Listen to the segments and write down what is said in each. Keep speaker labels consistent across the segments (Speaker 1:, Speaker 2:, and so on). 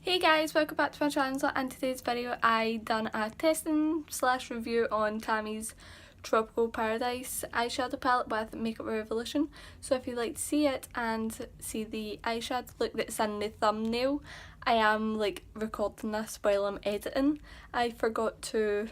Speaker 1: Hey guys, welcome back to my channel. So in today's video I done a testing slash review on Tammy's Tropical Paradise eyeshadow palette with Makeup Revolution. So if you'd like to see it and see the eyeshadow look that's in the thumbnail, I am recording this while I'm editing. I forgot to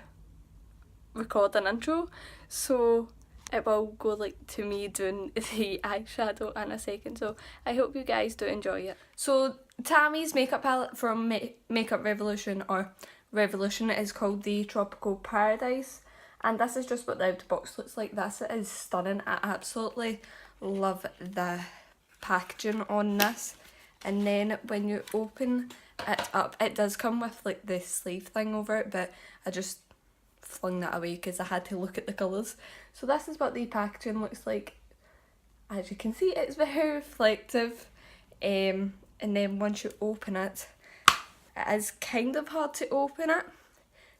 Speaker 1: record an intro, so it will go to me doing the eyeshadow in a second, so I hope you guys do enjoy it. So Tammy's makeup palette from Makeup Revolution, or Revolution, is called the Tropical Paradise, and this is just what the outer box looks like. This is stunning. I absolutely love the packaging on this, and then when you open it up, it does come with the sleeve thing over it, but I just flung that away because I had to look at the colours. So this is what the packaging looks like. As you can see, it's very reflective, and then once you open it, it is kind of hard to open it.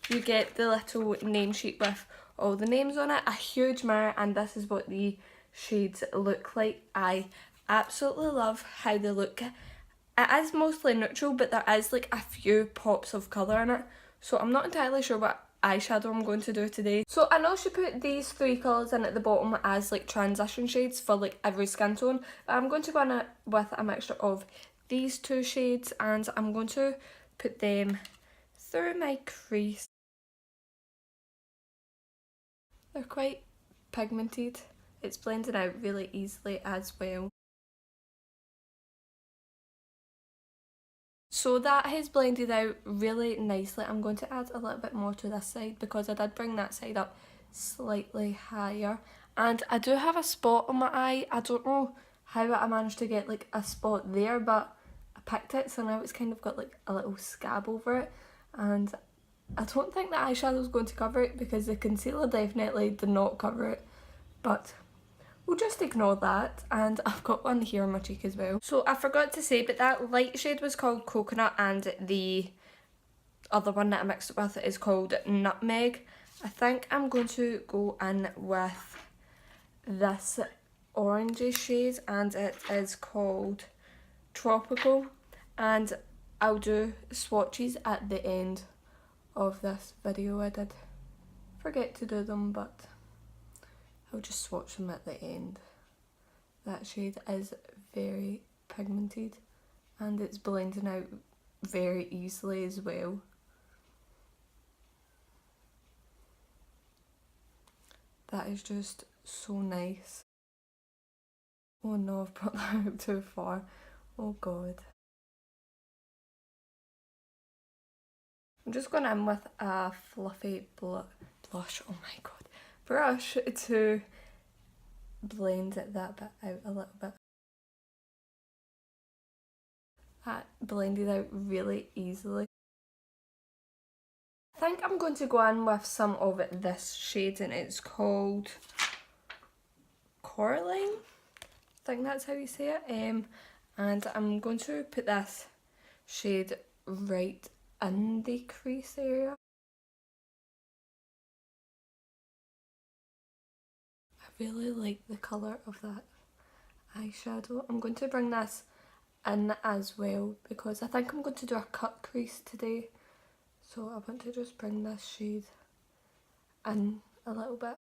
Speaker 1: You get the little name sheet with all the names on it, a huge mirror, and this is what the shades look like. I absolutely love how they look. It is mostly neutral, but there is a few pops of colour in it, so I'm not entirely sure what eyeshadow I'm going to do today. So I know she put these three colours in at the bottom as transition shades for every skin tone, but I'm going to go in with a mixture of these two shades, and I'm going to put them through my crease. They're quite pigmented. It's blending out really easily as well. So that has blended out really nicely. I'm going to add a little bit more to this side because I did bring that side up slightly higher. And I do have a spot on my eye. I don't know how I managed to get a spot there, but I picked it, so now it's kind of got a little scab over it. And I don't think the eyeshadow is going to cover it because the concealer definitely did not cover it. But we'll just ignore that, and I've got one here on my cheek as well. So I forgot to say, but that light shade was called Coconut, and the other one that I mixed it with is called Nutmeg. I think I'm going to go in with this orangey shade, and it is called Tropical, and I'll do swatches at the end of this video. I did forget to do them, but I'll just swatch them at the end. That shade is very pigmented and it's blending out very easily as well. That is just so nice. Oh no, I've brought that out too far. Oh god. I'm just going in with a fluffy blush, oh my god, brush to blend that bit out a little bit. That blended out really easily. I think I'm going to go in with some of this shade, and it's called Coraline. I think that's how you say it. And I'm going to put this shade right in the crease area. I really like the colour of that eyeshadow. I'm going to bring this in as well because I think I'm going to do a cut crease today. So I want to just bring this shade in a little bit.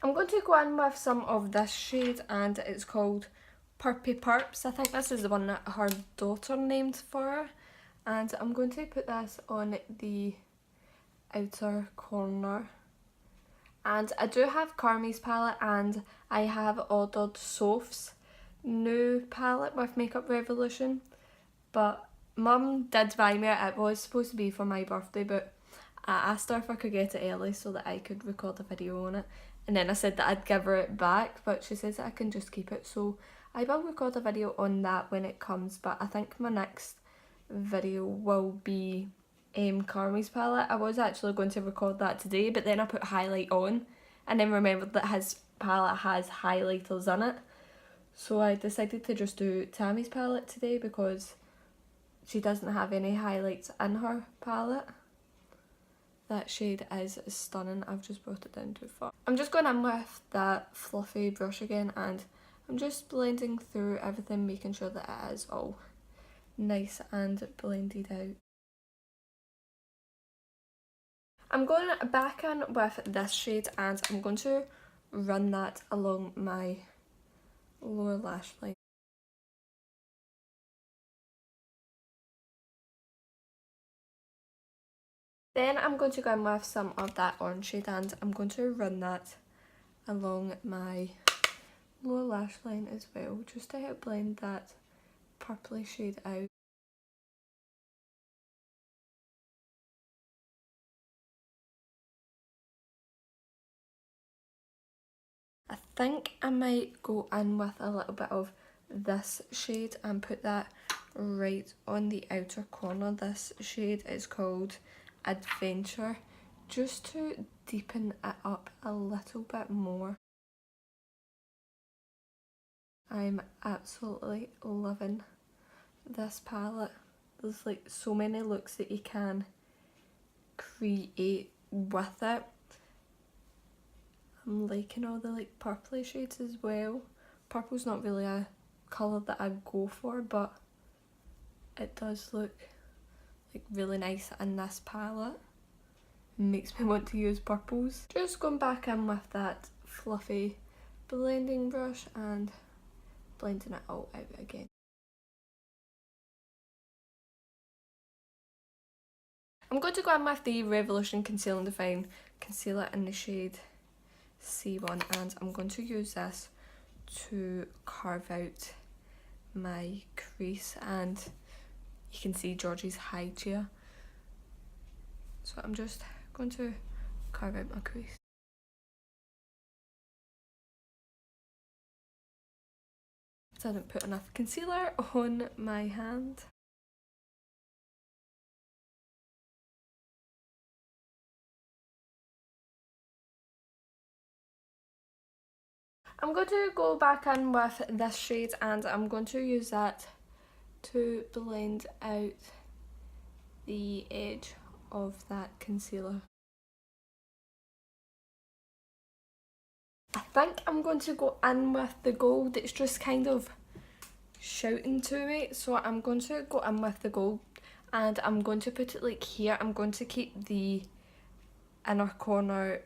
Speaker 1: I'm going to go in with some of this shade, and it's called Purpy Purps. I think this is the one that her daughter named for her. And I'm going to put this on the outer corner. And I do have Carmi's palette, and I have ordered Soph's new palette with Makeup Revolution. But Mum did buy me it. It was supposed to be for my birthday, but I asked her if I could get it early so that I could record a video on it. And then I said that I'd give her it back, but she says that I can just keep it. So I will record a video on that when it comes, but I think my next video will be Carmi's palette. I was actually going to record that today, but then I put highlight on and then remembered that his palette has highlighters in it. So I decided to just do Tammy's palette today because she doesn't have any highlights in her palette. That shade is stunning. I've just brought it down too far. I'm just going in with that fluffy brush again, and I'm just blending through everything, making sure that it is all nice and blended out. I'm going back in with this shade and I'm going to run that along my lower lash line. Then I'm going to go in with some of that orange shade and I'm going to run that along my lower lash line as well, just to help blend that purpley shade out. I think I might go in with a little bit of this shade and put that right on the outer corner. This shade is called Adventure, just to deepen it up a little bit more. I'm absolutely loving this palette. There's like so many looks that you can create with it. I'm liking all the like purpley shades as well. Purple's not really a colour that I go for, but it does look like really nice in this palette. It makes me want to use purples. Just going back in with that fluffy blending brush and blending it all out again. I'm going to go in with the Revolution Conceal and Define Concealer in the shade C1, and I'm going to use this to carve out my crease, and you can see Georgie's high chair. So I'm just going to carve out my crease. So I didn't put enough concealer on my hand. I'm going to go back in with this shade and I'm going to use that to blend out the edge of that concealer. I think I'm going to go in with the gold. It's just kind of shouting to me, so I'm going to go in with the gold and I'm going to put it like here. I'm going to keep the inner corner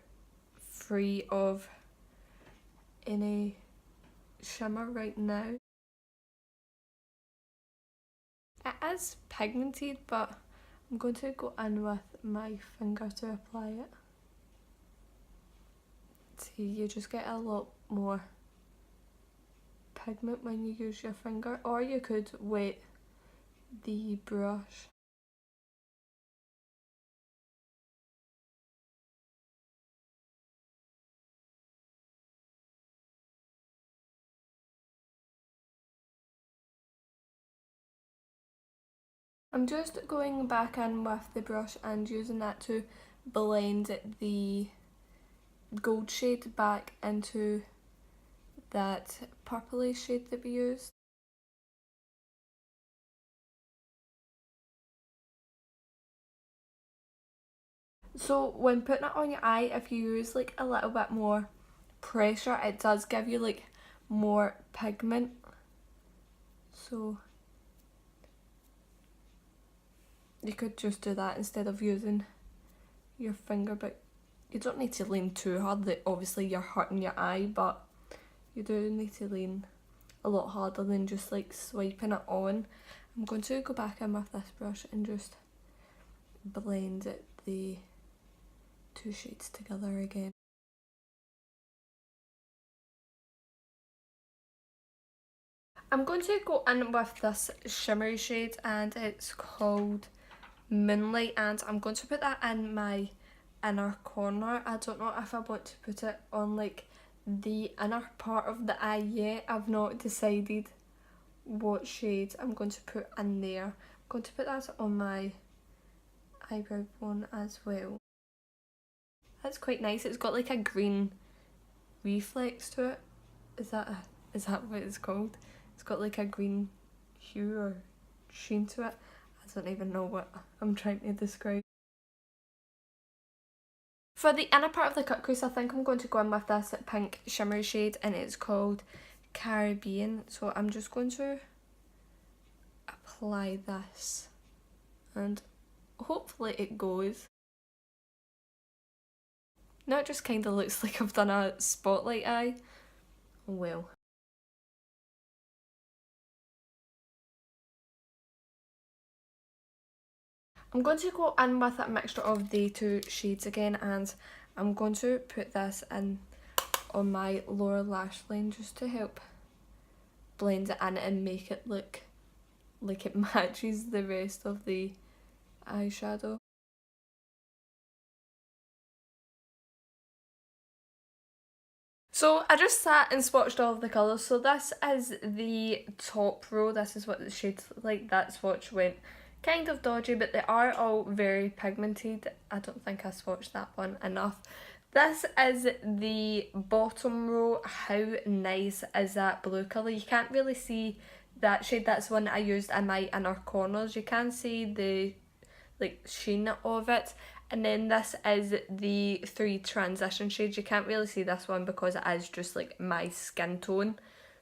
Speaker 1: free of any shimmer right now. It is pigmented, but I'm going to go in with my finger to apply it. See, you just get a lot more pigment when you use your finger, or you could wet the brush. I'm just going back in with the brush and using that to blend the gold shade back into that purpley shade that we used. So when putting it on your eye, if you use like a little bit more pressure, it does give you like more pigment. So you could just do that instead of using your finger, but you don't need to lean too hard. That obviously you're hurting your eye, but you do need to lean a lot harder than just like swiping it on. I'm going to go back in with this brush and just blend the two shades together again. I'm going to go in with this shimmery shade and it's called Moonlight, and I'm going to put that in my inner corner. I don't know if I want to put it on like the inner part of the eye yet. I've not decided what shade I'm going to put in there. I'm going to put that on my eyebrow bone as well. That's quite nice. It's got like a green reflex to it. Is that what it's called? It's got like a green hue or sheen to it. I don't even know what I'm trying to describe. For the inner part of the cut crease, I think I'm going to go in with this pink shimmery shade, and it's called Caribbean. So I'm just going to apply this, and hopefully it goes. Now it just kind of looks like I've done a spotlight eye. Oh well. I'm going to go in with a mixture of the two shades again, and I'm going to put this in on my lower lash line just to help blend it in and make it look like it matches the rest of the eyeshadow. So I just sat and swatched all of the colours. So this is the top row, this is what the shades look like. That swatch went kind of dodgy, but they are all very pigmented. I don't think I swatched that one enough. This is the bottom row. How nice is that blue colour? You can't really see that shade. That's one I used in my inner corners. You can see the sheen of it. And then this is the 3 transition shades. You can't really see this one because it is just like my skin tone.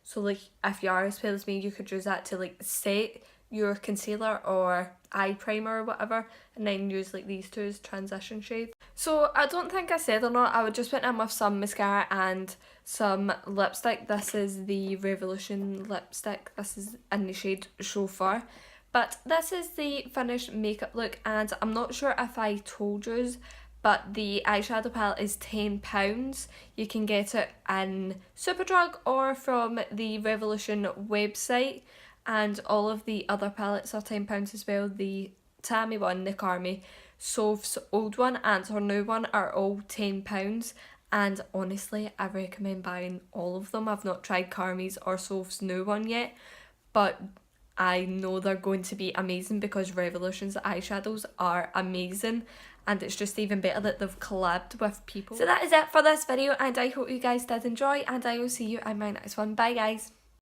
Speaker 1: So like if you are as pale as me, you could use that to like set your concealer or eye primer or whatever, and then use like these two as transition shades. So I don't think I said or not, I would just went in with some mascara and some lipstick. This is the Revolution lipstick. This is in the shade Chauffeur. But this is the finished makeup look, and I'm not sure if I told yous, but the eyeshadow palette is £10. You can get it in Superdrug or from the Revolution website, and all of the other palettes are £10 as well. The Tammi one, the Carmi, Soph's old one and her new one are all £10, and honestly I recommend buying all of them. I've not tried Carmi's or Soph's new one yet, but I know they're going to be amazing because Revolution's eyeshadows are amazing, and it's just even better that they've collabed with people. So that is it for this video, and I hope you guys did enjoy, and I will see you in my next one. Bye guys.